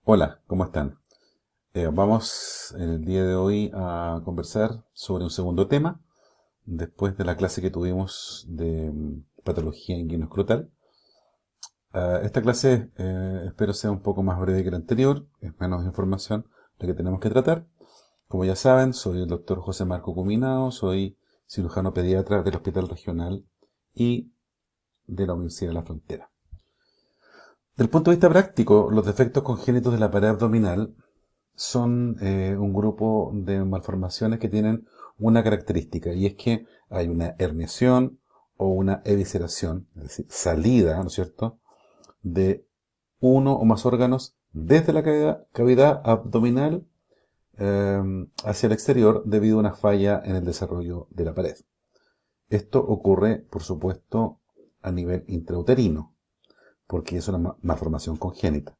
Hola, ¿cómo están? Vamos en el día de hoy a conversar sobre un segundo tema, después de la clase que tuvimos de patología inguinoescrotal. Esta clase espero sea un poco más breve que la anterior, es menos información la que tenemos que tratar. Como ya saben, soy el doctor José Marco Cuminao, soy cirujano pediatra del Hospital Regional y de la Universidad de la Frontera. Del punto de vista práctico, los defectos congénitos de la pared abdominal son un grupo de malformaciones que tienen una característica, y es que hay una herniación o una evisceración, es decir, salida, ¿no es cierto?, de uno o más órganos desde la cavidad abdominal hacia el exterior debido a una falla en el desarrollo de la pared. Esto ocurre, por supuesto, a nivel intrauterino, porque es una malformación congénita.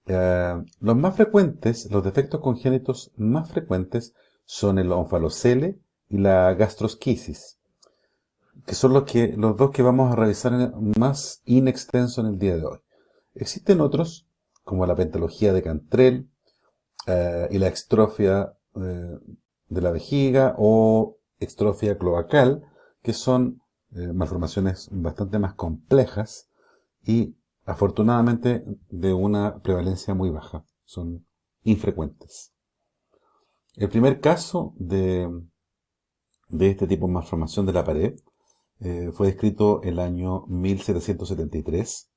Los defectos congénitos más frecuentes son el onfalocele y la gastrosquisis, que son los dos que vamos a revisar más in extenso en el día de hoy. Existen otros, como la pentalogía de Cantrell y la extrofia de la vejiga o extrofia cloacal, que son malformaciones bastante más complejas y afortunadamente de una prevalencia muy baja. Son infrecuentes. El primer caso de este tipo de malformación de la pared fue descrito el año 1773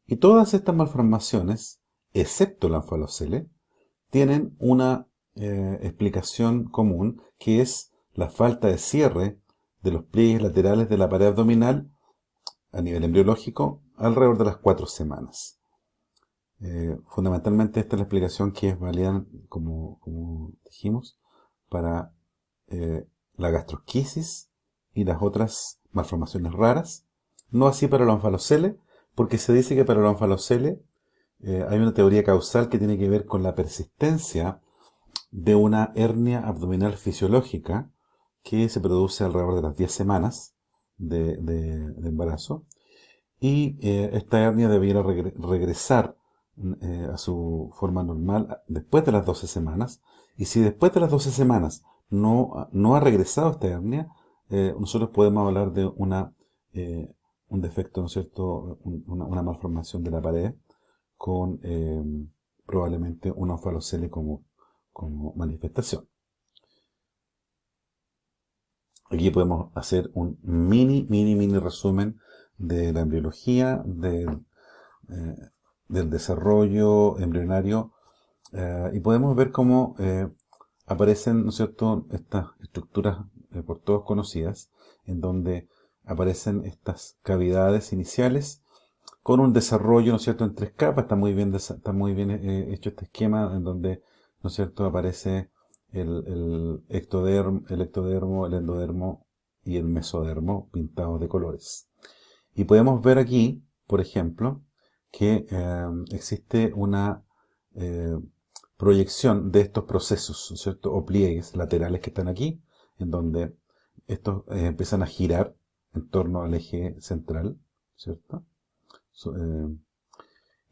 y todas estas malformaciones, excepto la anfalocele, tienen una explicación común, que es la falta de cierre de los pliegues laterales de la pared abdominal a nivel embriológico alrededor de las 4 semanas. Fundamentalmente esta es la explicación que es válida, como dijimos, para la gastrosquisis y las otras malformaciones raras. No así para la onfalocele, porque se dice que para la onfalocele hay una teoría causal que tiene que ver con la persistencia de una hernia abdominal fisiológica que se produce alrededor de las 10 semanas de embarazo. Y esta hernia debiera regresar a su forma normal después de las 12 semanas. Y si después de las 12 semanas no ha regresado esta hernia, nosotros podemos hablar de un defecto, ¿no es cierto?, una malformación de la pared con probablemente una onfalocele como manifestación. Aquí podemos hacer un mini resumen de la embriología, eh, del desarrollo embrionario, y podemos ver cómo aparecen, ¿no es cierto?, estas estructuras por todos conocidas, en donde aparecen estas cavidades iniciales con un desarrollo, ¿no es cierto?, en 3 capas. Está muy bien hecho este esquema en donde, ¿no es cierto?, aparece el ectodermo, el endodermo y el mesodermo pintados de colores. Y podemos ver aquí, por ejemplo, que existe una eh, proyección de estos procesos, ¿no es cierto?, o pliegues laterales que están aquí, en donde estos empiezan a girar en torno al eje central, ¿cierto? So- eh,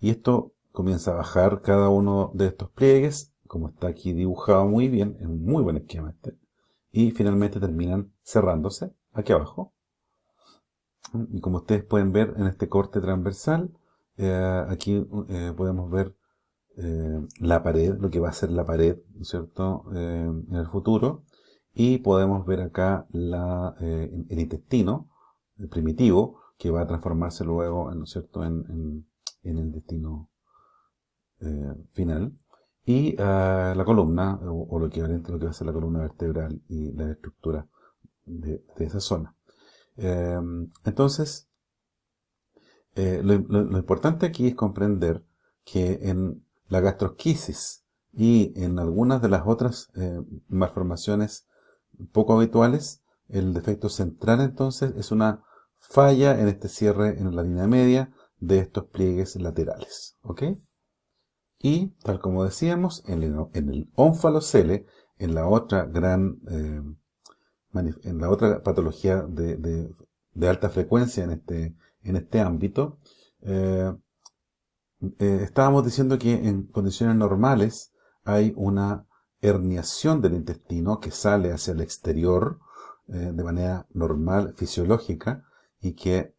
y esto comienza a bajar cada uno de estos pliegues, como está aquí dibujado muy bien, es un muy buen esquema este, y finalmente terminan cerrándose aquí abajo. Y como ustedes pueden ver en este corte transversal, aquí podemos ver la pared, lo que va a ser la pared, ¿no es cierto?, en el futuro. Y podemos ver acá el intestino primitivo, que va a transformarse luego, ¿no es cierto?, en el intestino final. Y la columna, o lo equivalente a lo que va a ser la columna vertebral y la estructura de esa zona. Entonces, lo importante aquí es comprender que en la gastrosquisis y en algunas de las otras malformaciones poco habituales, el defecto central entonces es una falla en este cierre en la línea media de estos pliegues laterales. ¿Ok? Y tal como decíamos, en el onfalocele, en la otra en la otra patología de alta frecuencia en este ámbito, eh, estábamos diciendo que en condiciones normales hay una herniación del intestino que sale hacia el exterior de manera normal, fisiológica, y que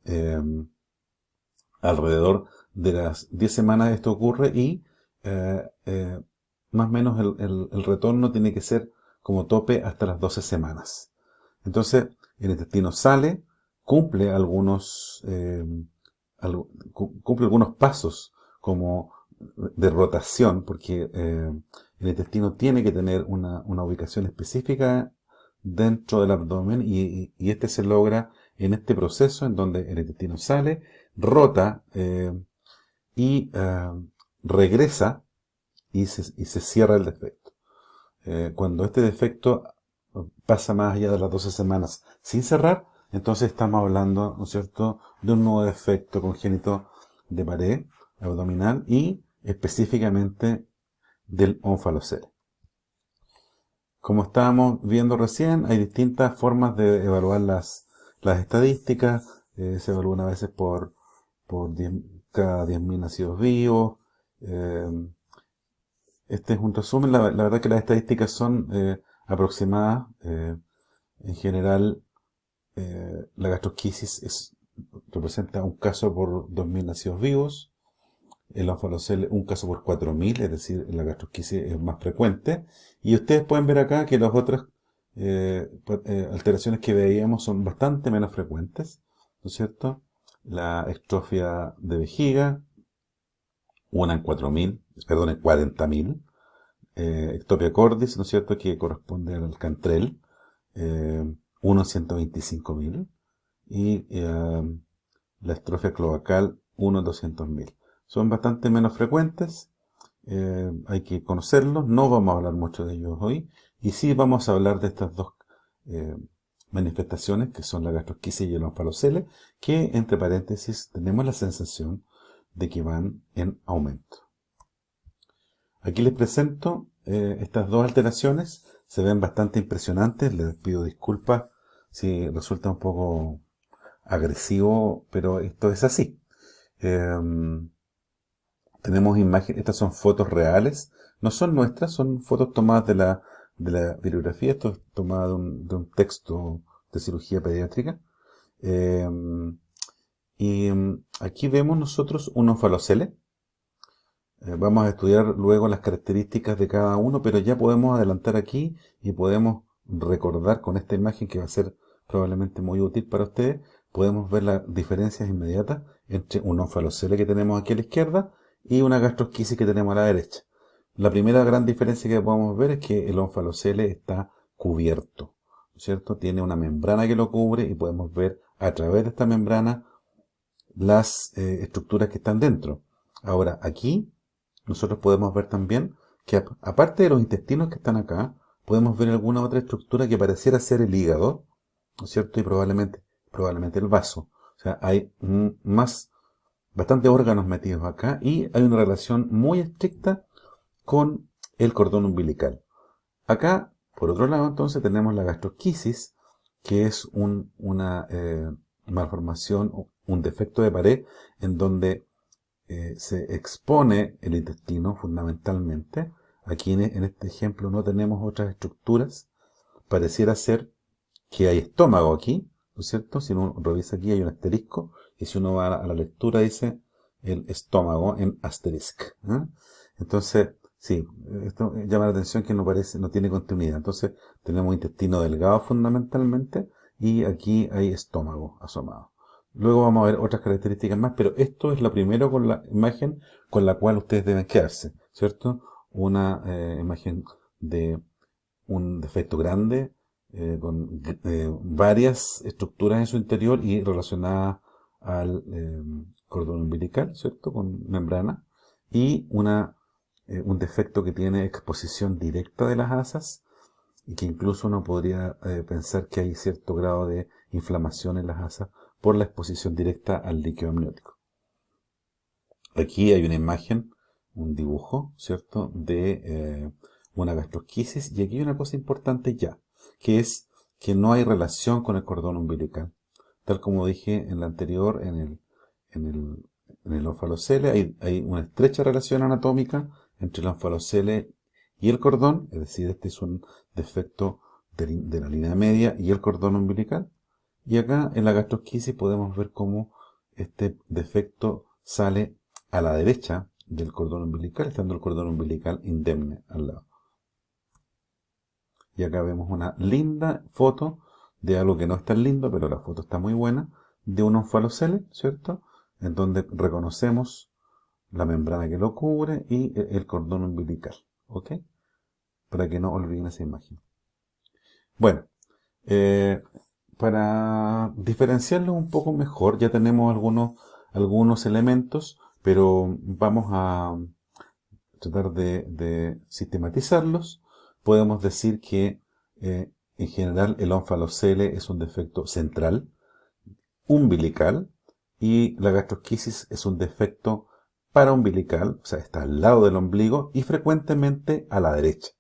alrededor de las 10 semanas esto ocurre y eh, eh, más o menos el retorno tiene que ser como tope hasta las 12 semanas. Entonces, el intestino sale, cumple cumple algunos pasos como de rotación, porque el intestino tiene que tener una ubicación específica dentro del abdomen y este se logra en este proceso en donde el intestino sale, rota y regresa y se cierra el defecto. Cuando este defecto pasa más allá de las 12 semanas sin cerrar, entonces estamos hablando, ¿no es cierto?, de un nuevo defecto congénito de pared abdominal y específicamente del ónfalocele. Como estábamos viendo recién, hay distintas formas de evaluar las estadísticas. Se evalúan a veces por cada 10.000 nacidos vivos. Eh, este es un resumen. La verdad que las estadísticas son aproximadas. En general, la gastrosquisis representa un caso por 2.000 nacidos vivos. El ónfalocele un caso por 4.000, es decir, la gastrosquisis es más frecuente. Y ustedes pueden ver acá que las otras alteraciones que veíamos son bastante menos frecuentes, ¿no es cierto? La extrofia de vejiga, una en 4.000, perdón, en 40.000. Ectopia cordis, ¿no es cierto?, que corresponde al cantrell, uno en 125.000. Y la estrofia cloacal, uno en 200.000. Son bastante menos frecuentes, hay que conocerlos, no vamos a hablar mucho de ellos hoy, y sí vamos a hablar de estas dos eh, manifestaciones, que son la gastrosquisis y el ónfalocele, que entre paréntesis tenemos la sensación de que van en aumento. Aquí les presento estas dos alteraciones, se ven bastante impresionantes, les pido disculpas si resulta un poco agresivo, pero esto es así. Tenemos imágenes, estas son fotos reales, no son nuestras, son fotos tomadas de la bibliografía, esto es tomado de un texto de cirugía pediátrica. Aquí vemos nosotros un ónfalocele. Vamos a estudiar luego las características de cada uno, pero ya podemos adelantar aquí y podemos recordar con esta imagen que va a ser probablemente muy útil para ustedes. Podemos ver las diferencias inmediatas entre un ónfalocele que tenemos aquí a la izquierda y una gastrosquisis que tenemos a la derecha. La primera gran diferencia que podemos ver es que el ónfalocele está cubierto, ¿no es cierto? Tiene una membrana que lo cubre y podemos ver a través de esta membrana las estructuras que están dentro. Ahora, aquí nosotros podemos ver también que aparte de los intestinos que están acá, podemos ver alguna otra estructura que pareciera ser el hígado, ¿no es cierto? Y probablemente el vaso. O sea, hay bastantes órganos metidos acá y hay una relación muy estricta con el cordón umbilical. Acá, por otro lado, entonces tenemos la gastrosquisis, que es una malformación, un defecto de pared en donde se expone el intestino fundamentalmente. Aquí en este ejemplo no tenemos otras estructuras. Pareciera ser que hay estómago aquí, ¿no es cierto? Si uno revisa aquí hay un asterisco y si uno va a la lectura dice el estómago en asterisk. Entonces, sí, esto llama la atención que no tiene continuidad. Entonces, tenemos intestino delgado fundamentalmente y aquí hay estómago asomado. Luego vamos a ver otras características más, pero esto es la primera con la imagen con la cual ustedes deben quedarse, ¿cierto? Una imagen de un defecto grande con varias estructuras en su interior y relacionadas al cordón umbilical, ¿cierto? Con membrana y un defecto que tiene exposición directa de las asas y que incluso uno podría pensar que hay cierto grado de inflamación en las asas por la exposición directa al líquido amniótico. Aquí hay una imagen, un dibujo, ¿cierto?, de una gastrosquisis y aquí hay una cosa importante ya, que es que no hay relación con el cordón umbilical. Tal como dije en la anterior, en en el ónfalocele hay una estrecha relación anatómica entre el ónfalocele y el cordón, es decir, este es un defecto de la línea media y el cordón umbilical. Y acá en la gastrosquisis podemos ver cómo este defecto sale a la derecha del cordón umbilical, estando el cordón umbilical indemne al lado. Y acá vemos una linda foto de algo que no es tan lindo, pero la foto está muy buena, de un ónfalocele, ¿cierto? En donde reconocemos la membrana que lo cubre y el cordón umbilical, ¿ok? Para que no olviden esa imagen. Bueno, para diferenciarlo un poco mejor, ya tenemos algunos elementos, pero vamos a tratar de sistematizarlos. Podemos decir que en general el ónfalocele es un defecto central, umbilical, y la gastrosquisis es un defecto paraumbilical, o sea, está al lado del ombligo y frecuentemente a la derecha.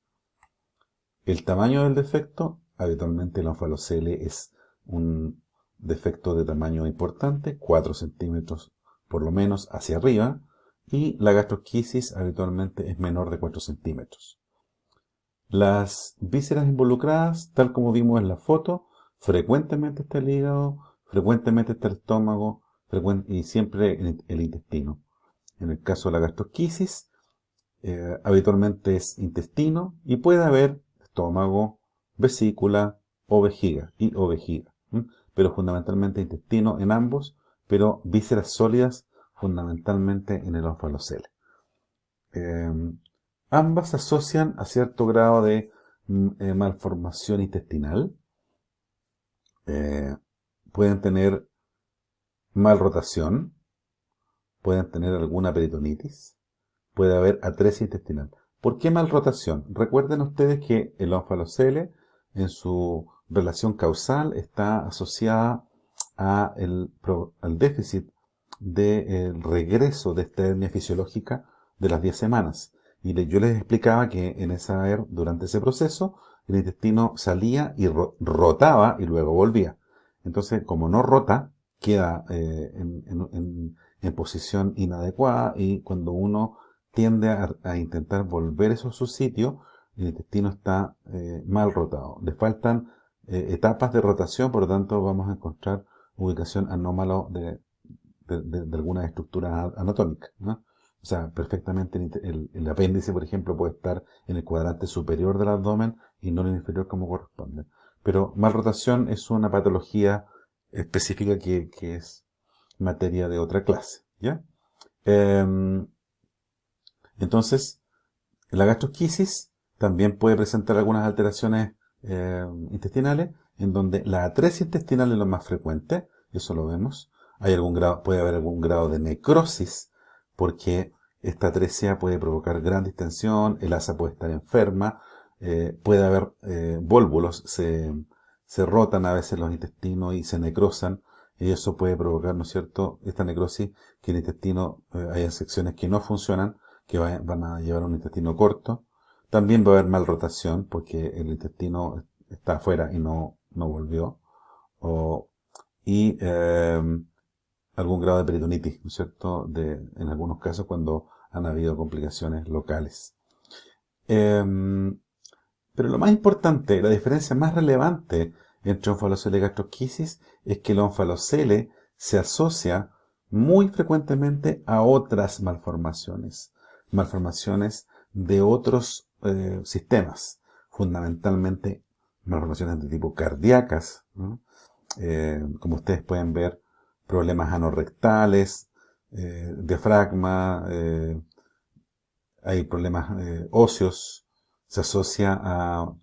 El tamaño del defecto, habitualmente el ónfalocele es un defecto de tamaño importante, 4 centímetros por lo menos hacia arriba, y la gastrosquisis habitualmente es menor de 4 centímetros. Las vísceras involucradas, tal como vimos en la foto, frecuentemente está el hígado, frecuentemente está el estómago y siempre el intestino. En el caso de la gastrosquisis, habitualmente es intestino y puede haber estómago, vesícula o vejiga pero fundamentalmente intestino en ambos, pero vísceras sólidas fundamentalmente en el ónfalocele. Ambas se asocian a cierto grado de malformación intestinal. Pueden tener malrotación, pueden tener alguna peritonitis, puede haber atresia intestinal. ¿Por qué malrotación? Recuerden ustedes que el ónfalocele en su relación causal está asociada al déficit del regreso de esta hernia fisiológica de las 10 semanas. Y yo les explicaba que durante ese proceso el intestino salía y rotaba y luego volvía. Entonces, como no rota, queda en posición inadecuada y cuando uno tiende a intentar volver eso a su sitio, el intestino está mal rotado. Le faltan etapas de rotación, por lo tanto vamos a encontrar ubicación anómala de algunas estructuras anatómicas, ¿no? O sea, perfectamente el apéndice, por ejemplo, puede estar en el cuadrante superior del abdomen y no en el inferior como corresponde. Pero malrotación es una patología específica que es materia de otra clase, ¿ya? Entonces, la gastrosquisis también puede presentar algunas alteraciones intestinales, en donde la atresia intestinal es lo más frecuente, eso lo vemos. Puede haber algún grado de necrosis, porque esta atresia puede provocar gran distensión, el asa puede estar enferma, puede haber vólvulos, se rotan a veces los intestinos y se necrosan, y eso puede provocar, ¿no es cierto?, esta necrosis, que el intestino haya secciones que no funcionan, que van a llevar a un intestino corto. También va a haber malrotación porque el intestino está afuera y no volvió. Y algún grado de peritonitis, ¿no es cierto?, en algunos casos cuando han habido complicaciones locales. Pero lo más importante, la diferencia más relevante entre ónfalocele y gastrosquisis es que el ónfalocele se asocia muy frecuentemente a otras malformaciones de otros sistemas, fundamentalmente malformaciones de tipo cardíacas, ¿no? Como ustedes pueden ver, problemas anorrectales, diafragma, hay problemas óseos, se asocia a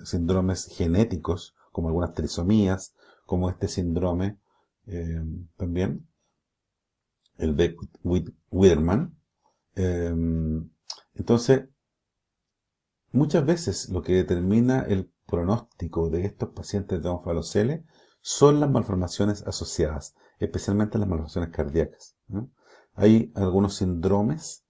síndromes genéticos, como algunas trisomías, como este síndrome también, el Beckwith-Wiedemann. Entonces, muchas veces lo que determina el pronóstico de estos pacientes de ónfalocele son las malformaciones asociadas, especialmente las malformaciones cardíacas, ¿no? Hay algunos síndromes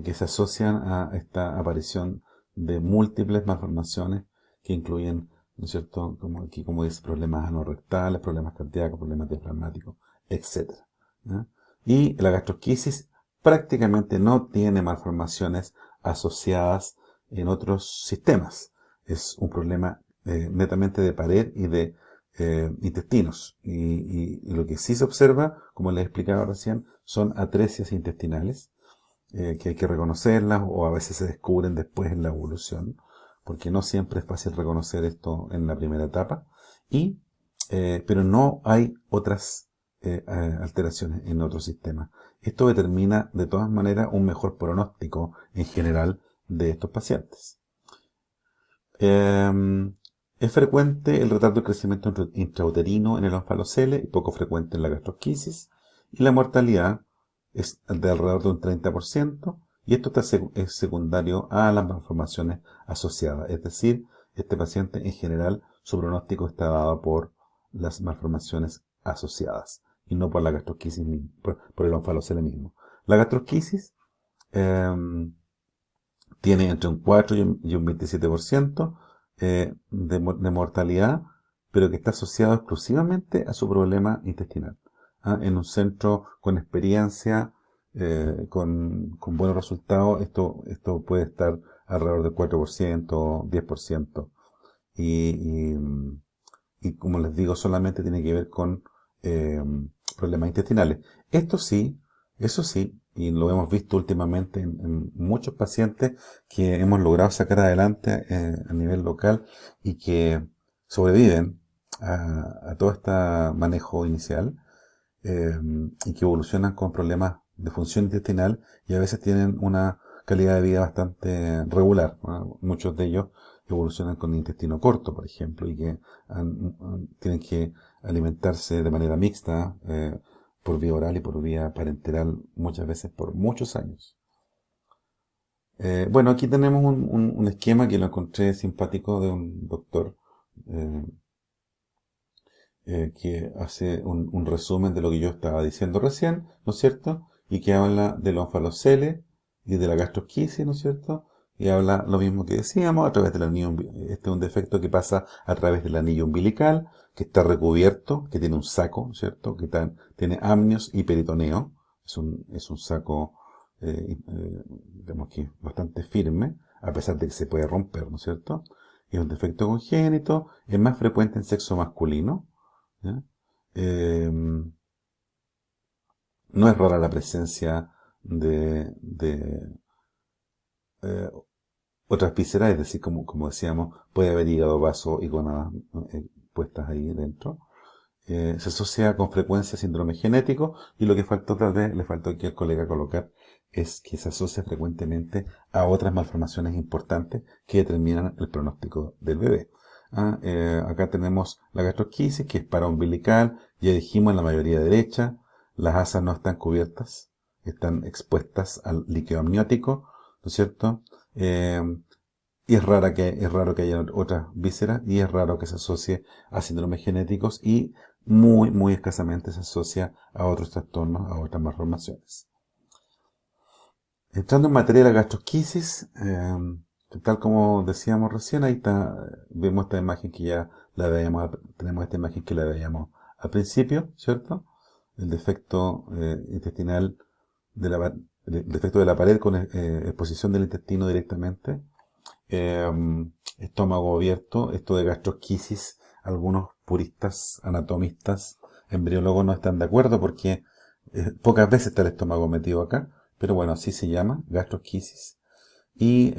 que se asocian a esta aparición de múltiples malformaciones que incluyen, ¿no es cierto?, como dice, problemas anorrectales, problemas cardíacos, problemas diafragmáticos, etc. ¿no? Y la gastrosquisis prácticamente no tiene malformaciones asociadas en otros sistemas. Es un problema netamente de pared y de intestinos. Y lo que sí se observa, como les explicaba recién, son atresias intestinales, que hay que reconocerlas o a veces se descubren después en la evolución, porque no siempre es fácil reconocer esto en la primera etapa. Pero no hay otras alteraciones en otros sistemas. Esto determina de todas maneras un mejor pronóstico en general de estos pacientes. Es frecuente el retardo del crecimiento intrauterino en el onfalocele y poco frecuente en la gastrosquisis. Y la mortalidad es de alrededor de un 30%, y esto es secundario a las malformaciones asociadas. Es decir, este paciente en general, su pronóstico está dado por las malformaciones asociadas y no por la gastrosquisis, por el onfalocele mismo. La gastrosquisis tiene entre un 4 y un 27% de mortalidad, pero que está asociado exclusivamente a su problema intestinal. En un centro con experiencia, con buenos resultados, esto puede estar alrededor del 4%, 10%. Y, y, y como les digo, solamente tiene que ver con eh, problemas intestinales. Eso sí, y lo hemos visto últimamente en muchos pacientes que hemos logrado sacar adelante a nivel local y que sobreviven a todo este manejo inicial, eh, y que evolucionan con problemas de función intestinal y a veces tienen una calidad de vida bastante regular, ¿no? Muchos de ellos evolucionan con intestino corto, por ejemplo, y que tienen que alimentarse de manera mixta, por vía oral y por vía parenteral, muchas veces por muchos años. Bueno, aquí tenemos un esquema que lo encontré simpático de un doctor eh, que hace un resumen de lo que yo estaba diciendo recién, ¿no es cierto? Y que habla del onfalocele y de la gastrosquisis, ¿no es cierto? Y habla lo mismo que decíamos, a través del anillo este es un defecto que pasa a través del anillo umbilical, que está recubierto, que tiene un saco, ¿no es cierto? Tiene amnios y peritoneo. Es un saco, digamos que bastante firme, a pesar de que se puede romper, ¿no es cierto? Es un defecto congénito, es más frecuente en sexo masculino. ¿Ya? Eh, no es rara la presencia de eh, otras vísceras, es decir, como decíamos, puede haber hígado, vaso y gónadas puestas ahí dentro. Se asocia con frecuencia a síndrome genético, y lo que faltó, tal vez le faltó aquí al colega colocar, es que se asocia frecuentemente a otras malformaciones importantes que determinan el pronóstico del bebé. Acá tenemos la gastrosquisis, que es paraumbilical, ya dijimos, en la mayoría derecha. Las asas no están cubiertas, están expuestas al líquido amniótico, ¿no es cierto? Eh, y es raro que haya otras vísceras, y es raro que se asocie a síndromes genéticos, y muy, muy escasamente se asocia a otros trastornos, a otras malformaciones. Entrando en materia de la gastrosquisis, tal como decíamos recién, ahí está, vemos esta imagen que ya la veíamos, tenemos esta imagen que la veíamos al principio, ¿cierto? El defecto intestinal el defecto de la pared con exposición del intestino directamente. eh, Estómago abierto, esto de gastrosquisis, algunos puristas, anatomistas, embriólogos no están de acuerdo porque pocas veces está el estómago metido acá, pero bueno, así se llama, gastrosquisis. Y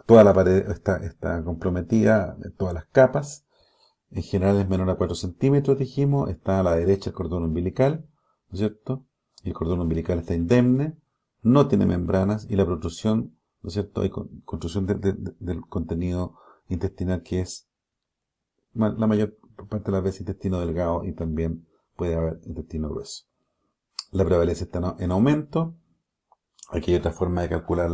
toda la pared está comprometida, todas las capas, en general es menor a 4 centímetros, dijimos, está a la derecha el cordón umbilical, ¿no es cierto? Y el cordón umbilical está indemne, no tiene membranas, y la protrusión, ¿no es cierto? Hay construcción del contenido intestinal, que es la mayor parte de las veces intestino delgado, y también puede haber intestino grueso. La prevalencia está en aumento. Aquí hay otra forma de calcular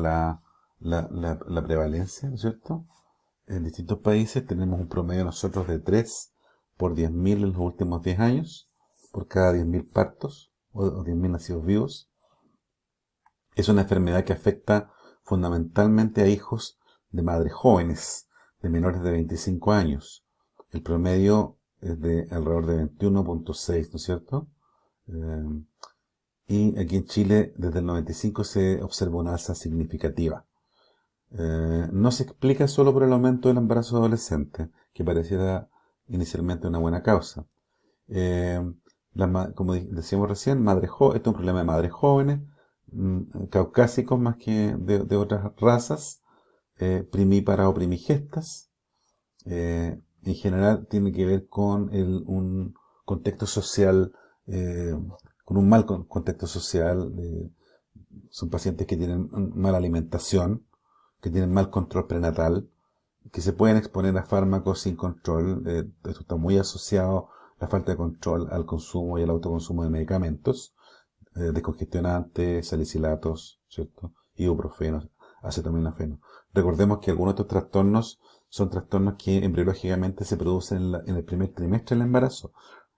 la prevalencia, ¿no es cierto? En distintos países tenemos un promedio nosotros de 3 por 10.000 en los últimos 10 años, por cada 10.000 partos o 10.000 nacidos vivos. Es una enfermedad que afecta fundamentalmente a hijos de madres jóvenes, de menores de 25 años. El promedio es de alrededor de 21,6, ¿no es cierto? Eh, y aquí en Chile desde el 95 se observa una alza significativa. No se explica solo por el aumento del embarazo adolescente, que pareciera inicialmente una buena causa. Eh, como decíamos recién, esto es un problema de madres jóvenes, caucásicos más que de otras razas, primíparas o primigestas. En general tiene que ver con un contexto social, eh, con un mal contexto social. Son pacientes que tienen mala alimentación, que tienen mal control prenatal, que se pueden exponer a fármacos sin control. Esto está muy asociado, la falta de control, al consumo y al autoconsumo de medicamentos, descongestionantes, salicilatos, ¿cierto? Ibuprofeno, acetaminofeno. Recordemos que algunos de estos trastornos son trastornos que embriológicamente se producen en el primer trimestre del embarazo.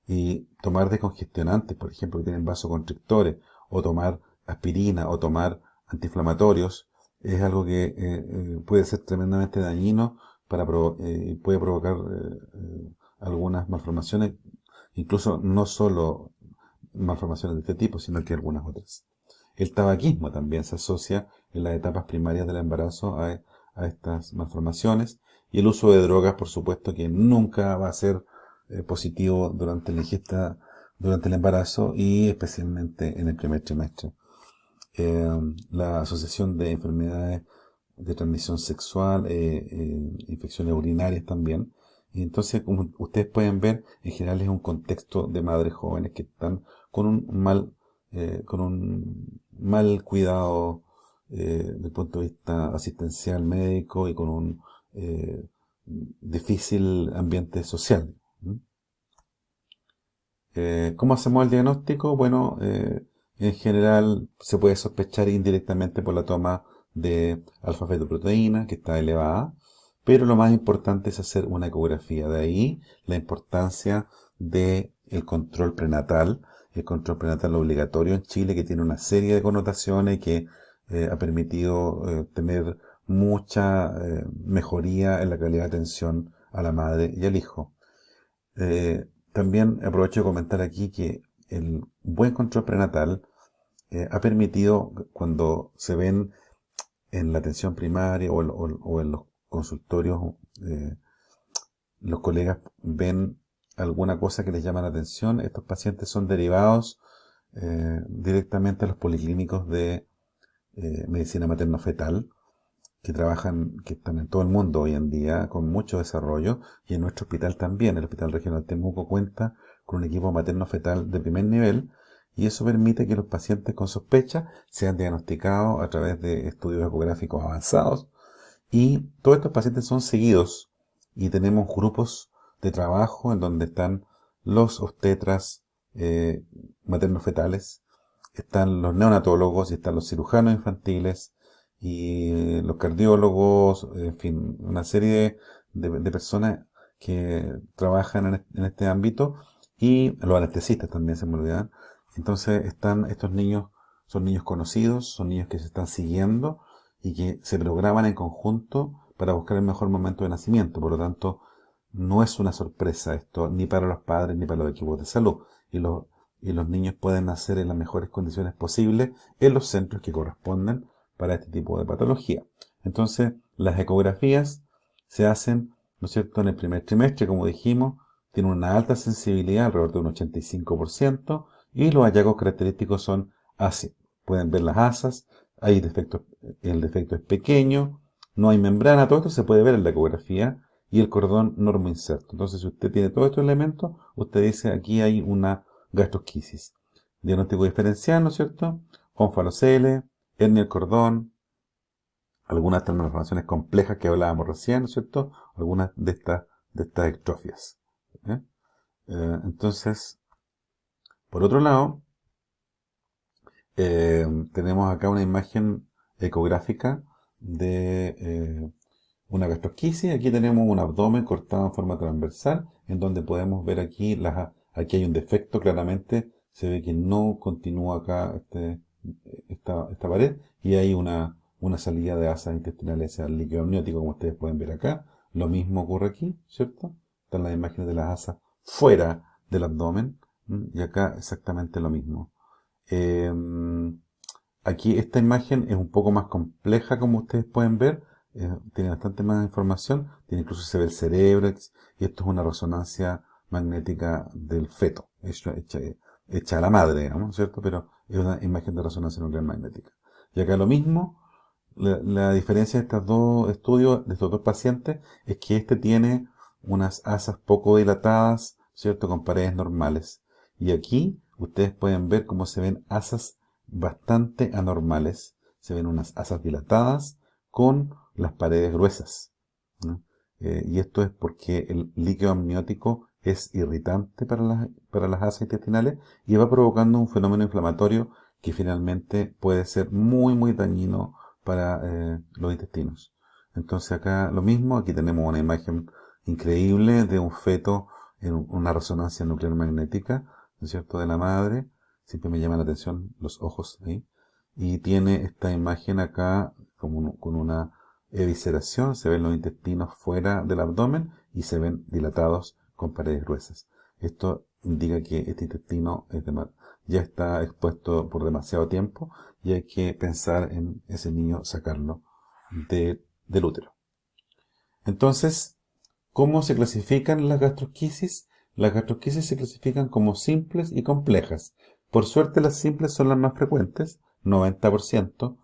Y tomar descongestionantes, por ejemplo, que tienen vasoconstrictores, o tomar aspirina, o tomar antiinflamatorios, es algo que puede ser tremendamente dañino puede provocar algunas malformaciones, incluso no solo malformaciones de este tipo, sino que algunas otras. El tabaquismo también se asocia en las etapas primarias del embarazo a estas malformaciones, y el uso de drogas, por supuesto, que nunca va a ser positivo durante la ingesta, durante el embarazo y especialmente en el primer trimestre. La asociación de enfermedades de transmisión sexual, infecciones urinarias también. Y entonces, como ustedes pueden ver, en general es un contexto de madres jóvenes que están con un mal cuidado desde el punto de vista asistencial médico y con un difícil ambiente social. ¿Mm? ¿Cómo hacemos el diagnóstico? Bueno, en general se puede sospechar indirectamente por la toma de alfa-fetoproteína, que está elevada, pero lo más importante es hacer una ecografía. De ahí la importancia del el control prenatal obligatorio en Chile, que tiene una serie de connotaciones y que ha permitido tener mucha mejoría en la calidad de atención a la madre y al hijo. También aprovecho de comentar aquí que el buen control prenatal ha permitido, cuando se ven en la atención primaria o en los consultorios, eh, los colegas ven alguna cosa que les llama la atención, estos pacientes son derivados directamente a los policlínicos de medicina materno-fetal, que están en todo el mundo hoy en día con mucho desarrollo, y en nuestro hospital también. El Hospital Regional Temuco cuenta con un equipo materno-fetal de primer nivel, y eso permite que los pacientes con sospecha sean diagnosticados a través de estudios ecográficos avanzados, y todos estos pacientes son seguidos, y tenemos grupos de trabajo en donde están los obstetras materno-fetales, están los neonatólogos y están los cirujanos infantiles y los cardiólogos, en fin, una serie de personas que trabajan en este ámbito, y los anestesistas también se me olvidan. Entonces están estos niños, son niños conocidos, son niños que se están siguiendo y que se programan en conjunto para buscar el mejor momento de nacimiento. Por lo tanto, no es una sorpresa esto, ni para los padres ni para los equipos de salud. Y los niños pueden nacer en las mejores condiciones posibles en los centros que corresponden para este tipo de patología. Entonces, las ecografías se hacen, ¿no es cierto?, en el primer trimestre, como dijimos, tienen una alta sensibilidad, alrededor de un 85%, y los hallazgos característicos son así. Pueden ver las asas, hay defectos, el defecto es pequeño, no hay membrana, todo esto se puede ver en la ecografía, y el cordón normoinserto. Entonces, si usted tiene todos estos elementos, usted dice, aquí hay una gastrosquisis. Diagnóstico diferencial, ¿no es cierto? Ónfalocele, hernia del cordón, algunas de estas malformaciones complejas que hablábamos recién, ¿no es cierto? Algunas de estas ectrofias. ¿Eh? Entonces, por otro lado, tenemos acá una imagen ecográfica de una gastrosquisis. Aquí tenemos un abdomen cortado en forma transversal, en donde podemos ver aquí hay un defecto claramente, se ve que no continúa acá esta pared, y hay una salida de asas intestinales al líquido amniótico, como ustedes pueden ver acá. Lo mismo ocurre aquí, ¿cierto? Están las imágenes de las asas fuera del abdomen, y acá exactamente lo mismo. Eh, Aquí esta imagen es un poco más compleja, como ustedes pueden ver. Tiene bastante más información. Tiene incluso se ve el cerebro. Y esto es una resonancia magnética del feto, hecha a la madre, digamos, ¿cierto? Pero es una imagen de resonancia nuclear magnética. Y acá lo mismo. La diferencia de estos dos estudios, de estos dos pacientes, es que este tiene unas asas poco dilatadas, ¿cierto? Con paredes normales. Y aquí ustedes pueden ver cómo se ven asas bastante anormales. Se ven unas asas dilatadas con las paredes gruesas, ¿no? Y esto es porque el líquido amniótico es irritante para las asas intestinales y va provocando un fenómeno inflamatorio que finalmente puede ser muy, muy dañino para los intestinos. Entonces acá lo mismo, aquí tenemos una imagen increíble de un feto en una resonancia nuclear magnética, ¿no es cierto?, de la madre. Siempre me llaman la atención los ojos ahí. Y tiene esta imagen acá como con una evisceración, se ven los intestinos fuera del abdomen y se ven dilatados con paredes gruesas. Esto indica que este intestino ya está expuesto por demasiado tiempo y hay que pensar en ese niño sacarlo del útero. Entonces, ¿cómo se clasifican las gastrosquisis? Las gastrosquisis se clasifican como simples y complejas. Por suerte las simples son las más frecuentes, 90%.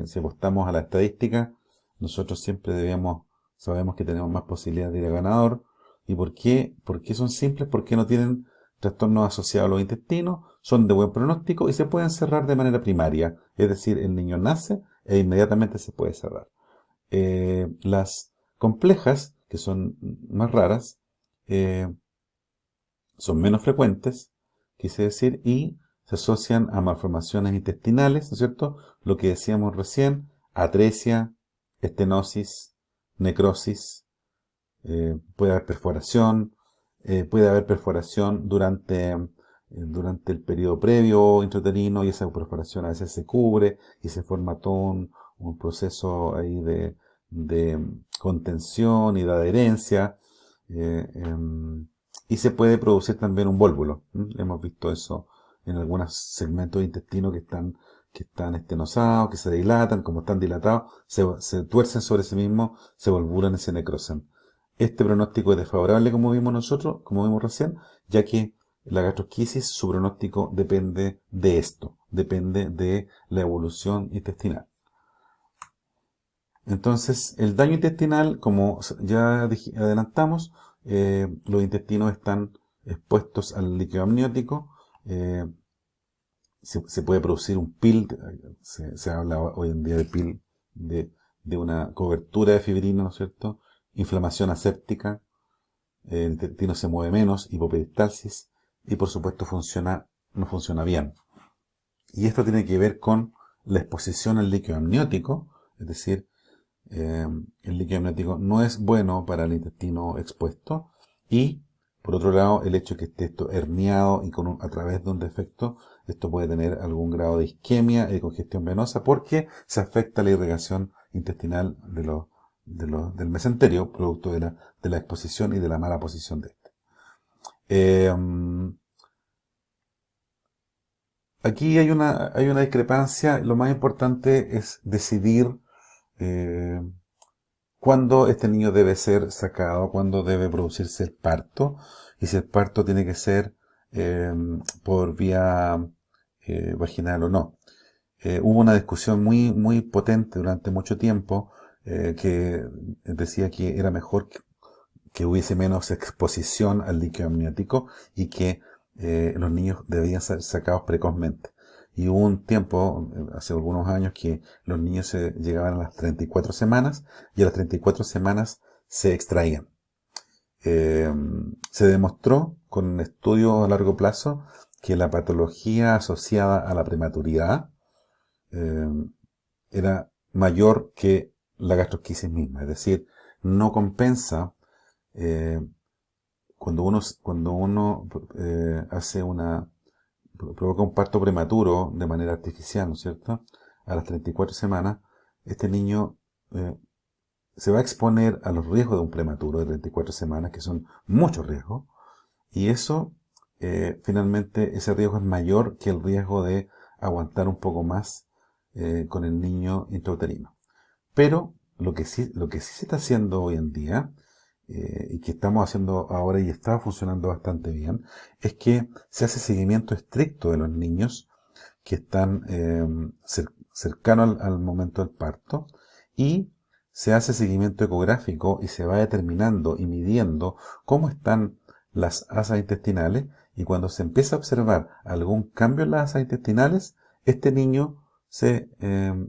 Si apostamos a la estadística, nosotros siempre sabemos que tenemos más posibilidades de ir a ganador. ¿Y por qué? ¿Por qué son simples? Porque no tienen trastornos asociados a los intestinos, son de buen pronóstico y se pueden cerrar de manera primaria. Es decir, el niño nace e inmediatamente se puede cerrar. Las complejas, que son más raras, eh, son menos frecuentes, quise decir, y se asocian a malformaciones intestinales, ¿no es cierto? Lo que decíamos recién, atresia, estenosis, necrosis, puede haber perforación durante el periodo previo intrauterino y esa perforación a veces se cubre y se forma todo un proceso ahí de contención y de adherencia. eh, em, y se puede producir también un vólvulo. Hemos visto eso en algunos segmentos de intestino que están estenosados, que se dilatan, como están dilatados, se tuercen sobre sí mismos, se volvulan y se necrosan. Este pronóstico es desfavorable, como vimos nosotros, como vimos recién, ya que la gastrosquisis, su pronóstico depende de esto, depende de la evolución intestinal. Entonces, el daño intestinal, como ya adelantamos, los intestinos están expuestos al líquido amniótico, eh, se puede producir un PIL, se habla hoy en día de PIL, de una cobertura de fibrina, ¿no es cierto? Inflamación aséptica, el intestino se mueve menos, hipoperistalsis, y por supuesto no funciona bien. Y esto tiene que ver con la exposición al líquido amniótico, es decir, el líquido amniótico no es bueno para el intestino expuesto, y por otro lado el hecho de que esté esto herniado y a través de un defecto, esto puede tener algún grado de isquemia y congestión venosa porque se afecta la irrigación intestinal del mesenterio, producto de la exposición y de la mala posición de este. Aquí hay una discrepancia. Lo más importante es decidir eh, cuándo este niño debe ser sacado, cuándo debe producirse el parto, y si el parto tiene que ser eh, por vía vaginal o no. Hubo una discusión muy, muy potente durante mucho tiempo que decía que era mejor que hubiese menos exposición al líquido amniótico y que los niños debían ser sacados precozmente. Y hubo un tiempo, hace algunos años, que los niños llegaban a las 34 semanas y a las 34 semanas se extraían. Eh, Se demostró con un estudio a largo plazo que la patología asociada a la prematuridad eh, era mayor que la gastrosquisis misma. Es decir, no compensa eh, cuando uno provoca un parto prematuro de manera artificial, ¿no es cierto? A las 34 semanas, este niño eh, se va a exponer a los riesgos de un prematuro de 34 semanas, que son muchos riesgos, y eso finalmente ese riesgo es mayor que el riesgo de aguantar un poco más con el niño intrauterino. Pero lo que sí se está haciendo hoy en día, y que estamos haciendo ahora y está funcionando bastante bien, es que se hace seguimiento estricto de los niños que están cercanos al momento del parto, y se hace seguimiento ecográfico y se va determinando y midiendo cómo están las asas intestinales, y cuando se empieza a observar algún cambio en las asas intestinales, este niño se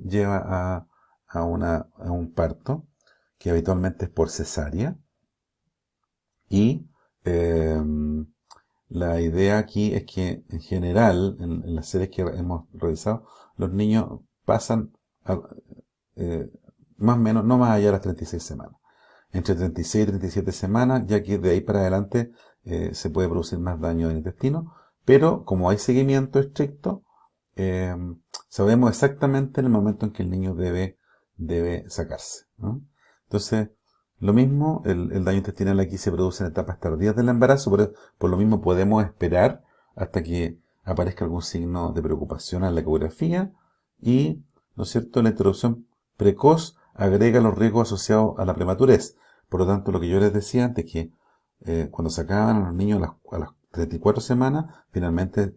lleva a un parto, que habitualmente es por cesárea, y eh, la idea aquí es que en general, en las series que hemos revisado, los niños pasan eh, más o menos, no más allá de las 36 semanas. Entre 36 y 37 semanas, ya que de ahí para adelante se puede producir más daño en el intestino, pero como hay seguimiento estricto, eh, sabemos exactamente en el momento en que el niño debe sacarse, ¿no? Entonces, lo mismo, el daño intestinal aquí se produce en etapas tardías del embarazo, por lo mismo podemos esperar hasta que aparezca algún signo de preocupación en la ecografía y, ¿no es cierto?, la interrupción precoz agrega los riesgos asociados a la prematurez. Por lo tanto, lo que yo les decía antes, que cuando sacaban a los niños a las 34 semanas, finalmente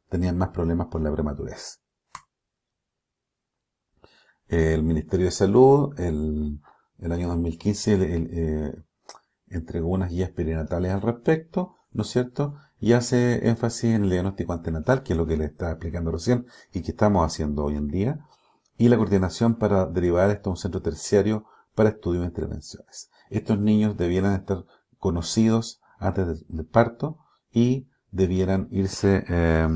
tenían más problemas por la prematurez. El Ministerio de Salud, el año 2015, entregó unas guías perinatales al respecto, ¿no es cierto? Y hace énfasis en el diagnóstico antenatal, que es lo que le estaba explicando recién y que estamos haciendo hoy en día, y la coordinación para derivar esto a un centro terciario para estudios e intervenciones. Estos niños debieran estar conocidos antes del parto y debieran irse a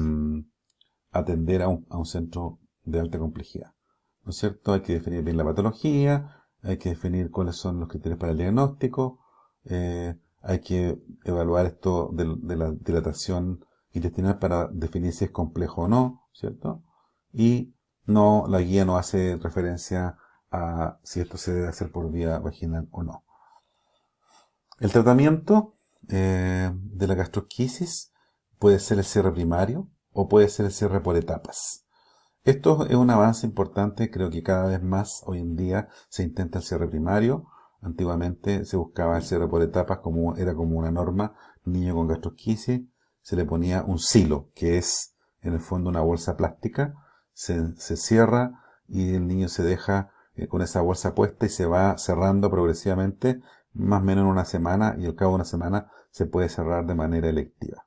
atender a un centro de alta complejidad, ¿no es cierto? Hay que definir bien la patología, hay que definir cuáles son los criterios para el diagnóstico, hay que evaluar esto de la dilatación intestinal para definir si es complejo o no, ¿cierto? Y no, la guía no hace referencia a si esto se debe hacer por vía vaginal o no. El tratamiento de la gastrosquisis puede ser el cierre primario o puede ser el cierre por etapas. Esto es un avance importante, creo que cada vez más hoy en día se intenta el cierre primario. Antiguamente se buscaba el cierre por etapas, era como una norma. Niño con gastrosquisis se le ponía un silo, que es en el fondo una bolsa plástica, se cierra y el niño se deja con esa bolsa puesta y se va cerrando progresivamente, más o menos en una semana, y al cabo de una semana se puede cerrar de manera electiva.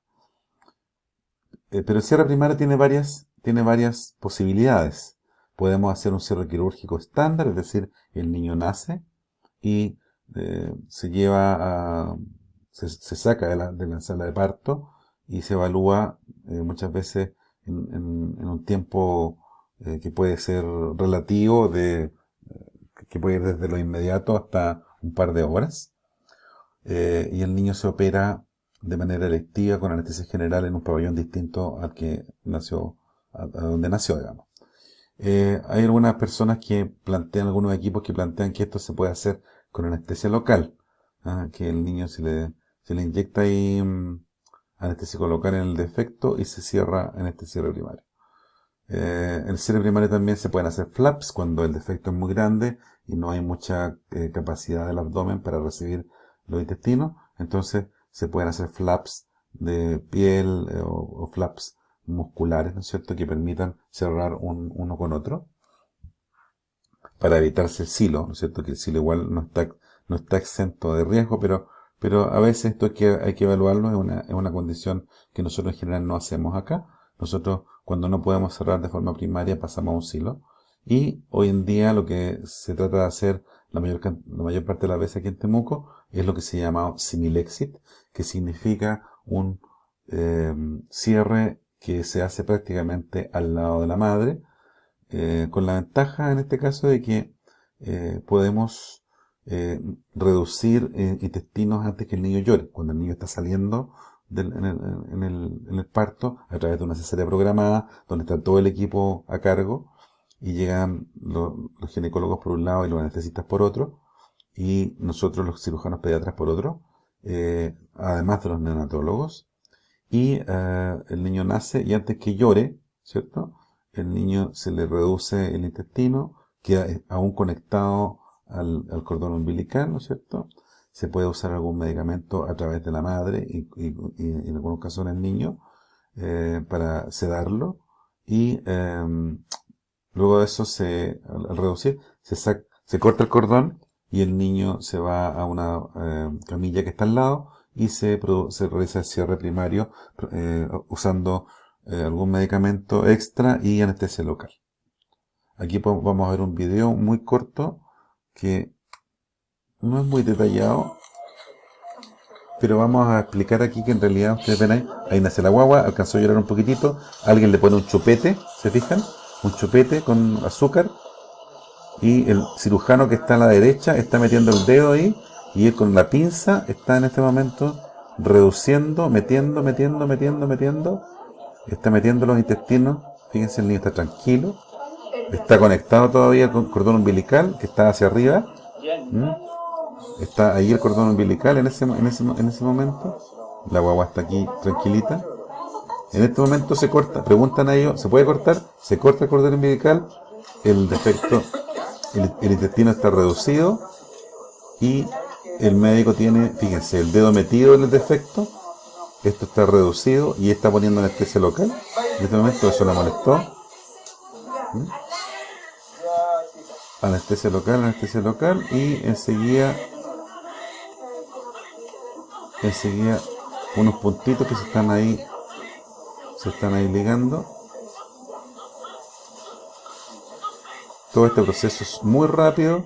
Pero el cierre primario tiene varias posibilidades. Podemos hacer un cierre quirúrgico estándar, es decir, el niño nace y se lleva se saca de la sala de parto y se evalúa muchas veces en un tiempo que puede ser relativo, que puede ir desde lo inmediato hasta un par de horas. Y el niño se opera de manera electiva con anestesia general en un pabellón distinto al que nació, a donde nació, digamos. Hay algunas personas que plantean, algunos equipos que plantean que esto se puede hacer con anestesia local, que el niño se le inyecta ahí anestésico local en el defecto y se cierra en este cierre primario. En el cierre primario también se pueden hacer flaps cuando el defecto es muy grande y no hay mucha capacidad del abdomen para recibir los intestinos. Entonces se pueden hacer flaps de piel o flaps musculares, ¿no es cierto?, que permitan cerrar uno con otro para evitarse el silo, ¿no es cierto?, que el silo igual no está exento de riesgo, pero a veces esto hay que evaluarlo, es una condición que nosotros en general no hacemos acá. Nosotros, cuando no podemos cerrar de forma primaria, pasamos a un silo. Y hoy en día lo que se trata de hacer la mayor parte de las veces aquí en Temuco es lo que se llama similexit, que significa un cierre que se hace prácticamente al lado de la madre, con la ventaja en este caso de que podemos reducir intestinos antes que el niño llore. Cuando el niño está saliendo en el parto, a través de una cesárea programada, donde está todo el equipo a cargo, y llegan los ginecólogos por un lado y los anestesistas por otro, y nosotros los cirujanos pediatras por otro, además de los neonatólogos. y el niño nace y antes que llore, ¿cierto? El niño se le reduce el intestino, queda aún conectado al cordón umbilical, ¿no es cierto? Se puede usar algún medicamento a través de la madre y en algunos casos en el niño para sedarlo y luego de eso al reducir se corta el cordón y el niño se va a una camilla que está al lado y se realiza el cierre primario usando algún medicamento extra y anestesia local. Aquí vamos a ver un video muy corto que no es muy detallado, pero vamos a explicar aquí que en realidad ustedes ven ahí nace la guagua, alcanzó a llorar un poquitito, alguien le pone un chupete, ¿se fijan? Un chupete con azúcar y el cirujano que está a la derecha está metiendo el dedo ahí y él con la pinza está en este momento reduciendo, metiendo, está metiendo los intestinos. Fíjense, el niño está tranquilo, está conectado todavía con el cordón umbilical que está hacia arriba. ¿Mm? Está ahí el cordón umbilical en ese momento. La guagua está aquí tranquilita. En este momento se corta, preguntan a ellos, ¿se puede cortar? Se corta el cordón umbilical, el defecto, el intestino está reducido y el médico tiene, fíjense, el dedo metido en el defecto, esto está reducido y está poniendo anestesia local. En este momento eso le molestó. ¿Mm? Anestesia local y enseguida unos puntitos que se están ahí ligando. Todo este proceso es muy rápido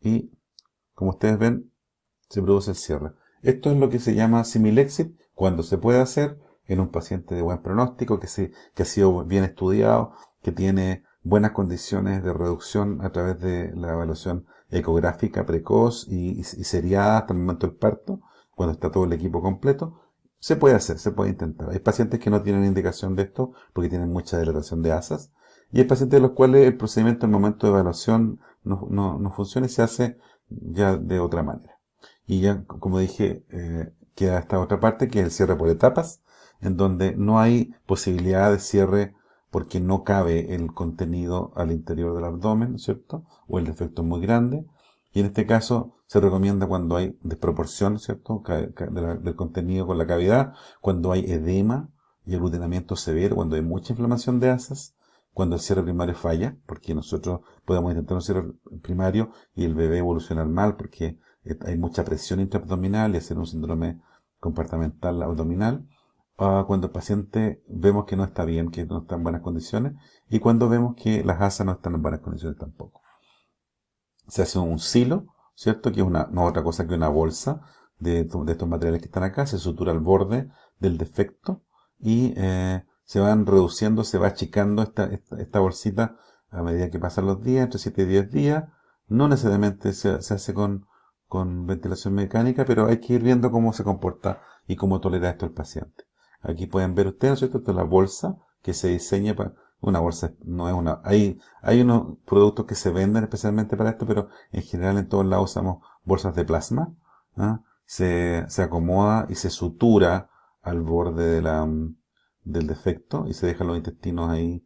y, como ustedes ven, se produce el cierre. Esto es lo que se llama similexit, cuando se puede hacer en un paciente de buen pronóstico, que ha sido bien estudiado, que tiene buenas condiciones de reducción a través de la evaluación ecográfica precoz y seriada hasta el momento del parto, cuando está todo el equipo completo. Se puede hacer, se puede intentar. Hay pacientes que no tienen indicación de esto porque tienen mucha dilatación de asas. Y hay pacientes de los cuales el procedimiento en el momento de evaluación no funciona y se hace ya de otra manera. Y ya, como dije, queda esta otra parte que es el cierre por etapas, en donde no hay posibilidad de cierre porque no cabe el contenido al interior del abdomen, ¿cierto? O el defecto es muy grande. Y en este caso se recomienda cuando hay desproporción, ¿cierto? Del contenido con la cavidad, cuando hay edema y aglutinamiento severo, cuando hay mucha inflamación de asas, cuando el cierre primario falla, porque nosotros podemos intentar un cierre primario y el bebé evoluciona mal porque hay mucha presión intraabdominal y hacer un síndrome compartimental abdominal, cuando el paciente vemos que no está bien, que no está en buenas condiciones, y cuando vemos que las asas no están en buenas condiciones tampoco. Se hace un silo, ¿cierto? Que es no otra cosa que una bolsa de estos materiales que están acá, se sutura al borde del defecto y se van reduciendo, se va achicando esta bolsita a medida que pasan los días, entre 7 y 10 días. No necesariamente se hace con ventilación mecánica, pero hay que ir viendo cómo se comporta y cómo tolera esto el paciente. Aquí pueden ver ustedes, ¿cierto? Esta es la bolsa que se diseña para... Una bolsa no es una... Hay unos productos que se venden especialmente para esto, pero en general en todos lados usamos bolsas de plasma. ¿Ah? Se acomoda y se sutura al borde del defecto y se dejan los intestinos ahí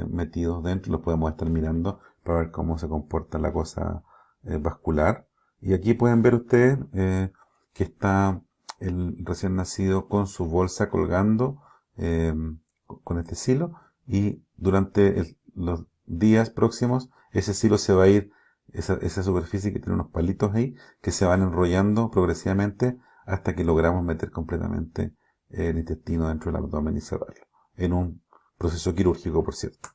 metidos dentro. Los podemos estar mirando para ver cómo se comporta la cosa vascular. Y aquí pueden ver ustedes que está el recién nacido con su bolsa colgando con este silo y durante los días próximos ese silo se va a ir, esa superficie que tiene unos palitos ahí, que se van enrollando progresivamente hasta que logramos meter completamente el intestino dentro del abdomen y cerrarlo. En un proceso quirúrgico, por cierto.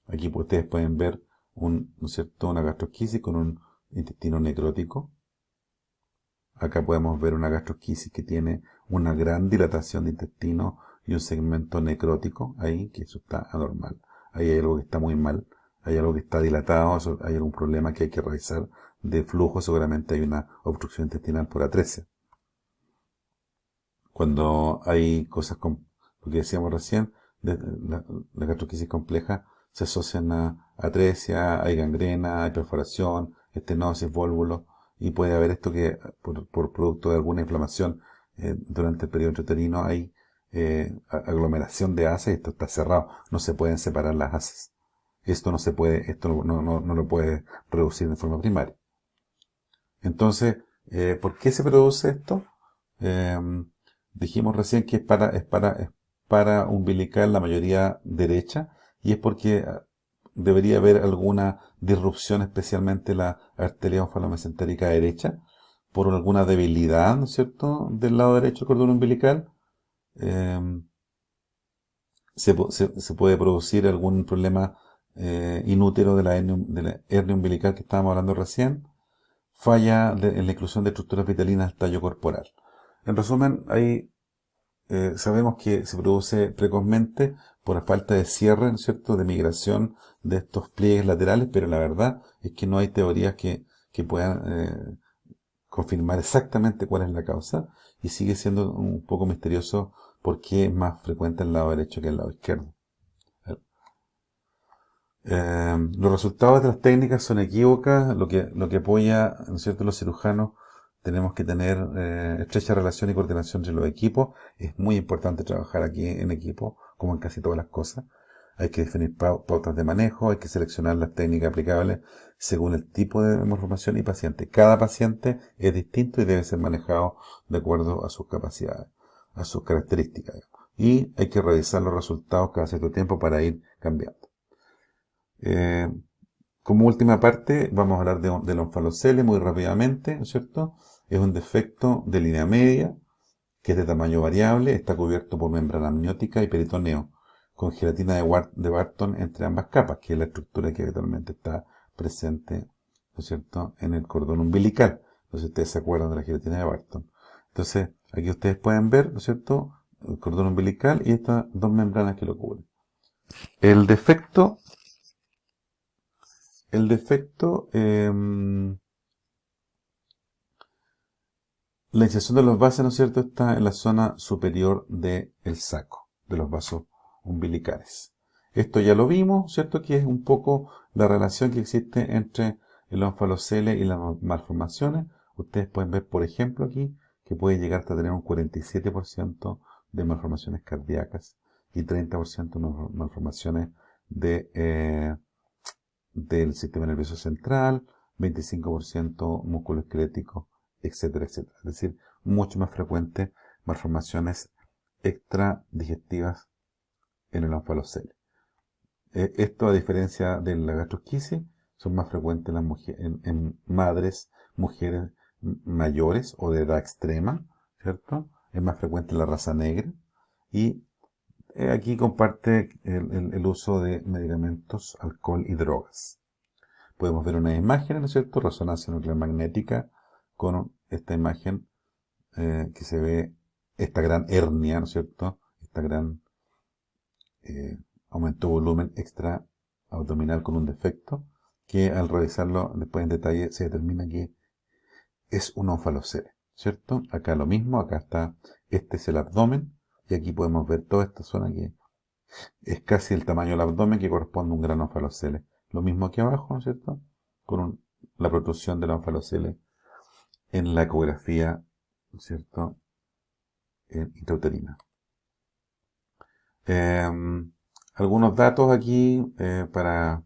Aquí ustedes pueden ver ¿no es cierto? Una gastrosquisis con un intestino necrótico. Acá podemos ver una gastrosquisis que tiene una gran dilatación de intestino y un segmento necrótico ahí, que eso está anormal. Ahí hay algo que está muy mal, hay algo que está dilatado, hay algún problema que hay que revisar de flujo, seguramente hay una obstrucción intestinal por atresia. Cuando hay cosas como lo que decíamos recién, la gastrosquisis compleja se asocian a atresia, hay gangrena, hay perforación, estenosis, vólvulo, y puede haber esto que por producto de alguna inflamación durante el periodo intrauterino hay aglomeración de haces y esto está cerrado. No se pueden separar las haces. Esto no se puede, esto no lo puede reducir de forma primaria. Entonces, ¿por qué se produce esto? Dijimos recién que es para umbilical la mayoría derecha y es porque debería haber alguna disrupción, especialmente la arteria onfalomesentérica derecha, por alguna debilidad, ¿no es cierto?, del lado derecho del cordón umbilical. Eh, se puede producir algún problema inútero de la hernia umbilical que estábamos hablando recién, falla en la inclusión de estructuras vitalinas del tallo corporal. En resumen, ahí sabemos que se produce precozmente por la falta de cierre, ¿no es cierto?, de migración de estos pliegues laterales, pero la verdad es que no hay teorías que puedan confirmar exactamente cuál es la causa y sigue siendo un poco misterioso por qué es más frecuente el lado derecho que el lado izquierdo. Los resultados de las técnicas son equívocas, lo que apoya, ¿no es cierto?, los cirujanos. Tenemos que tener estrecha relación y coordinación entre los equipos. Es muy importante trabajar aquí en equipo, como en casi todas las cosas. Hay que definir pautas de manejo, hay que seleccionar las técnicas aplicables según el tipo de malformación y paciente. Cada paciente es distinto y debe ser manejado de acuerdo a sus capacidades, a sus características. Y hay que revisar los resultados cada cierto tiempo para ir cambiando. Como última parte, vamos a hablar del onfalocele muy rápidamente, ¿no es cierto? Es un defecto de línea media, que es de tamaño variable, está cubierto por membrana amniótica y peritoneo, con gelatina de Barton entre ambas capas, que es la estructura que habitualmente está presente, ¿no es cierto?, en el cordón umbilical. Entonces ustedes se acuerdan de la gelatina de Barton. Entonces, aquí ustedes pueden ver, ¿no es cierto?, el cordón umbilical y estas dos membranas que lo cubren. El defecto El defecto, la inserción de los vasos, ¿no es cierto?, está en la zona superior del saco, de los vasos umbilicales. Esto ya lo vimos, ¿cierto?, que es un poco la relación que existe entre el onfalocele y las malformaciones. Ustedes pueden ver, por ejemplo, aquí, que puede llegar hasta tener un 47% de malformaciones cardíacas y 30% de malformaciones del sistema nervioso central, 25% músculo esquelético, etcétera, etcétera. Es decir, mucho más frecuente malformaciones extradigestivas en el onfalocele. Esto, a diferencia de la gastrosquisis, son más frecuentes en, en madres, mujeres mayores o de edad extrema, ¿cierto? Es más frecuente en la raza negra y aquí comparte el uso de medicamentos, alcohol y drogas. Podemos ver una imagen, ¿no es cierto?, resonancia nuclear magnética con esta imagen que se ve esta gran hernia, ¿no es cierto?, esta gran aumento de volumen extra abdominal con un defecto que al revisarlo después en detalle se determina que es un onfalocele, ¿cierto? Acá lo mismo, acá está, este es el abdomen y aquí podemos ver toda esta zona que es casi el tamaño del abdomen que corresponde a un gran onfalocele. Lo mismo aquí abajo, ¿no es cierto?, con la protrusión del onfalocele en la ecografía, ¿no es cierto?, intrauterina. Algunos datos aquí para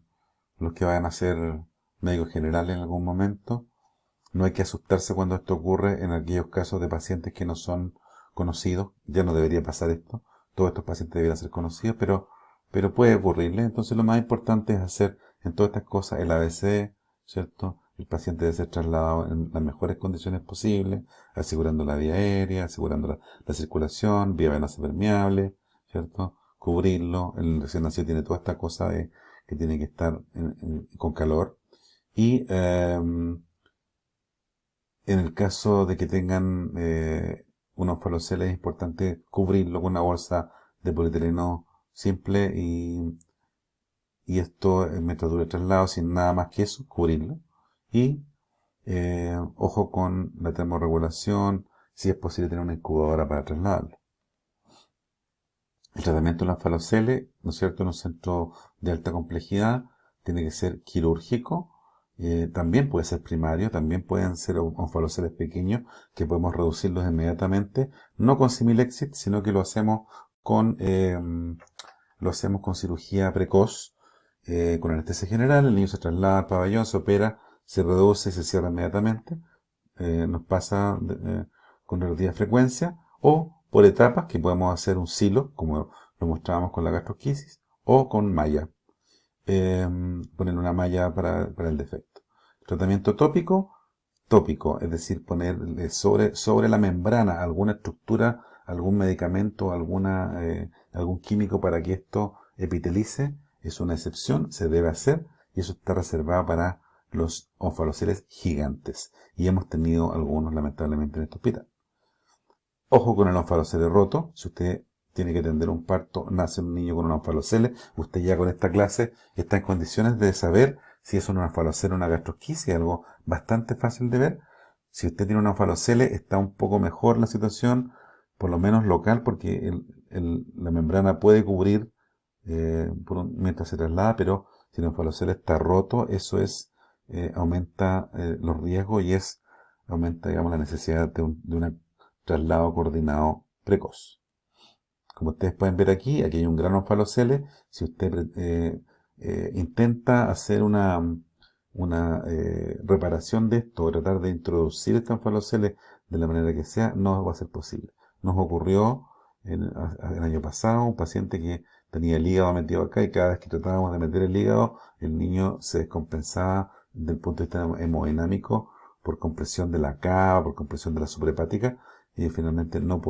los que vayan a ser médicos generales en algún momento. No hay que asustarse cuando esto ocurre en aquellos casos de pacientes que no son conocidos. Ya no debería pasar esto. Todos estos pacientes deberían ser conocidos, pero puede ocurrirle. Entonces lo más importante es hacer en todas estas cosas el ABC, ¿cierto? El paciente debe ser trasladado en las mejores condiciones posibles, asegurando la vía aérea, asegurando la circulación, vía venosa permeable, ¿cierto? Cubrirlo. El recién nacido tiene toda esta cosa que tiene que estar con calor. Y en el caso de que tengan un onfalocele es importante cubrirlo con una bolsa de polietileno simple y esto mientras dure el traslado, sin nada más que eso, cubrirlo. Y ojo con la termorregulación, si es posible tener una incubadora para trasladarlo. El tratamiento del onfalocele, ¿no es cierto?, en un centro de alta complejidad, tiene que ser quirúrgico también puede ser primario, también pueden ser onfaloceles pequeños que podemos reducirlos inmediatamente, no con Similexit, sino que lo hacemos con cirugía precoz, con anestesia general. El niño se traslada al pabellón, se opera, se reduce y se cierra inmediatamente. Nos pasa con relativa frecuencia, o por etapas, que podemos hacer un silo, como lo mostrábamos con la gastrosquisis, o con malla, poner una malla para el defecto. Tratamiento tópico, es decir, ponerle sobre la membrana alguna estructura, algún medicamento, algún químico para que esto epitelice, es una excepción, se debe hacer, y eso está reservado para los onfaloceles gigantes. Y hemos tenido algunos, lamentablemente, en este hospital. Ojo con el onfalocele roto. Si usted tiene que atender un parto, nace un niño con un onfalocele, usted ya con esta clase está en condiciones de saber si es un onfalocele o una gastrosquisis, algo bastante fácil de ver. Si usted tiene un onfalocele, está un poco mejor la situación, por lo menos local, porque la membrana puede cubrir mientras se traslada, pero si el onfalocele está roto, eso aumenta los riesgos y aumenta, digamos, la necesidad de un traslado coordinado precoz. Como ustedes pueden ver aquí hay un gran onfalocele. Si usted intenta hacer una reparación de esto, o tratar de introducir este onfalocele de la manera que sea, no va a ser posible. Nos ocurrió el año pasado un paciente que tenía el hígado metido acá, y cada vez que tratábamos de meter el hígado, el niño se descompensaba desde el punto de vista hemodinámico por compresión de la cava, por compresión de la suprahepática, y finalmente no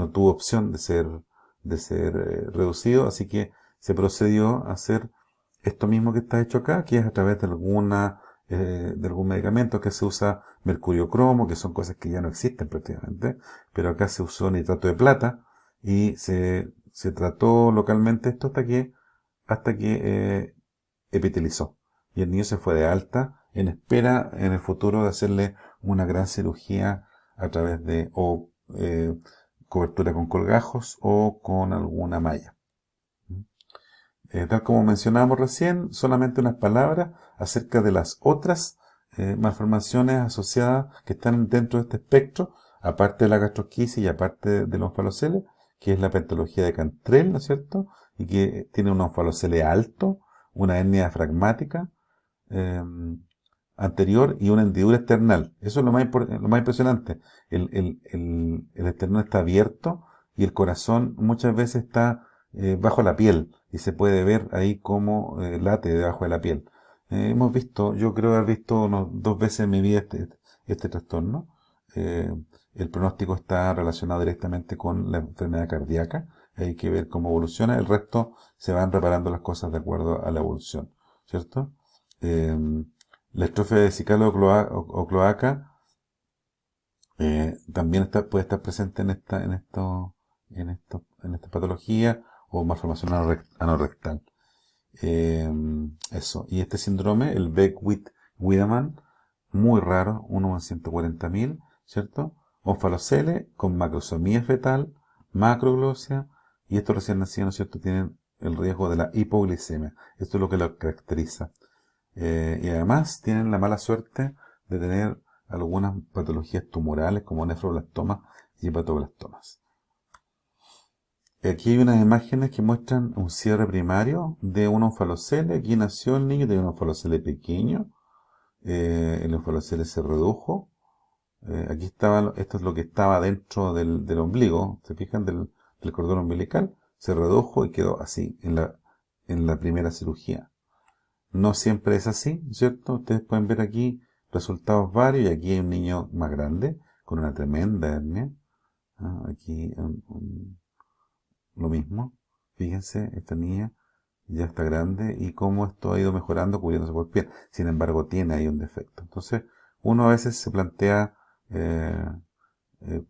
tuvo opción de ser reducido, así que se procedió a hacer esto mismo que está hecho acá, que es a través de algún medicamento. Que se usa mercurio cromo, que son cosas que ya no existen prácticamente, pero acá se usó nitrato de plata, y se trató localmente esto hasta que epitelizó. Y el niño se fue de alta en espera en el futuro de hacerle una gran cirugía a través de cobertura con colgajos o con alguna malla. Tal como mencionábamos recién, solamente unas palabras acerca de las otras malformaciones asociadas que están dentro de este espectro, aparte de la gastrosquisis y aparte de los onfaloceles, que es la pentología de Cantrell, ¿no es cierto? Y que tiene un onfalocele alto, una hernia diafragmática eh, anterior y una hendidura external. Eso es lo más impresionante. El esternón está abierto y el corazón muchas veces está bajo la piel, y se puede ver ahí cómo late debajo de la piel. Yo creo haber visto dos veces en mi vida este trastorno. Eh, el pronóstico está relacionado directamente con la enfermedad cardíaca. Hay que ver cómo evoluciona. El resto se van reparando las cosas de acuerdo a la evolución, ¿cierto? Eh, la estrofia vesical o cloaca también puede estar presente en esta patología o malformación anorrectal. Eso. Y este síndrome, el Beck-Wiedemann, muy raro, 1 en 140.000, ¿cierto? Onfalocele con macrosomía fetal, macroglosia, y estos recién nacidos, ¿no es cierto?, tienen el riesgo de la hipoglicemia. Esto es lo que lo caracteriza. Y además tienen la mala suerte de tener algunas patologías tumorales como nefroblastomas y hepatoblastomas. Aquí hay unas imágenes que muestran un cierre primario de un onfalocele. Aquí nació el niño, tenía un onfalocele pequeño. El onfalocele se redujo. Esto es lo que estaba dentro del ombligo, ¿se fijan? Del cordón umbilical. Se redujo y quedó así en la primera cirugía. No siempre es así, ¿cierto? Ustedes pueden ver aquí resultados varios, y aquí hay un niño más grande con una tremenda hernia. Aquí lo mismo. Fíjense, esta niña ya está grande y cómo esto ha ido mejorando cubriéndose por piel. Sin embargo, tiene ahí un defecto. Entonces, uno a veces se plantea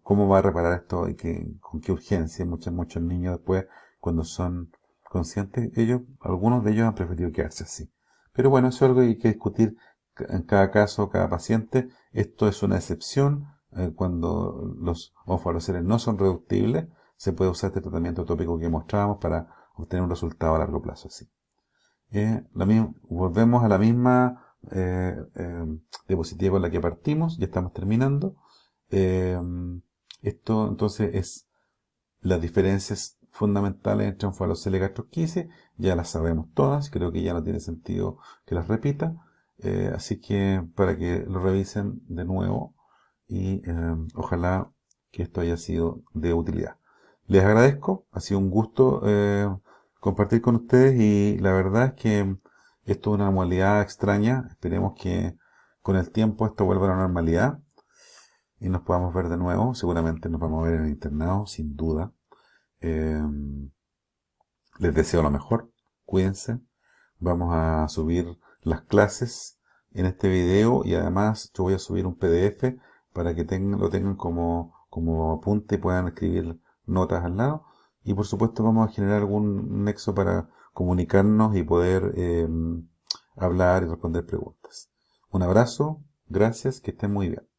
cómo va a reparar esto y con qué urgencia. Muchos niños después, cuando son conscientes, algunos de ellos han preferido quedarse así. Pero bueno, eso es algo que hay que discutir en cada caso, cada paciente. Esto es una excepción. Cuando los onfaloceles no son reductibles, se puede usar este tratamiento tópico que mostrábamos para obtener un resultado a largo plazo. Así. Volvemos a la misma diapositiva con la que partimos, ya estamos terminando. Eh, Esto entonces es las diferencias fundamentales entre un falocel y gastrosquisis, ya las sabemos todas, creo que ya no tiene sentido que las repita, así que para que lo revisen de nuevo y ojalá que esto haya sido de utilidad. Les agradezco, ha sido un gusto compartir con ustedes y la verdad es que esto es una modalidad extraña, esperemos que con el tiempo esto vuelva a la normalidad y nos podamos ver de nuevo, seguramente nos vamos a ver en el internado, sin duda. Eh, Les deseo lo mejor, cuídense, vamos a subir las clases en este video y además yo voy a subir un PDF para que lo tengan como apunte y puedan escribir notas al lado. Y por supuesto vamos a generar algún nexo para comunicarnos y poder hablar y responder preguntas. Un abrazo, gracias, que estén muy bien.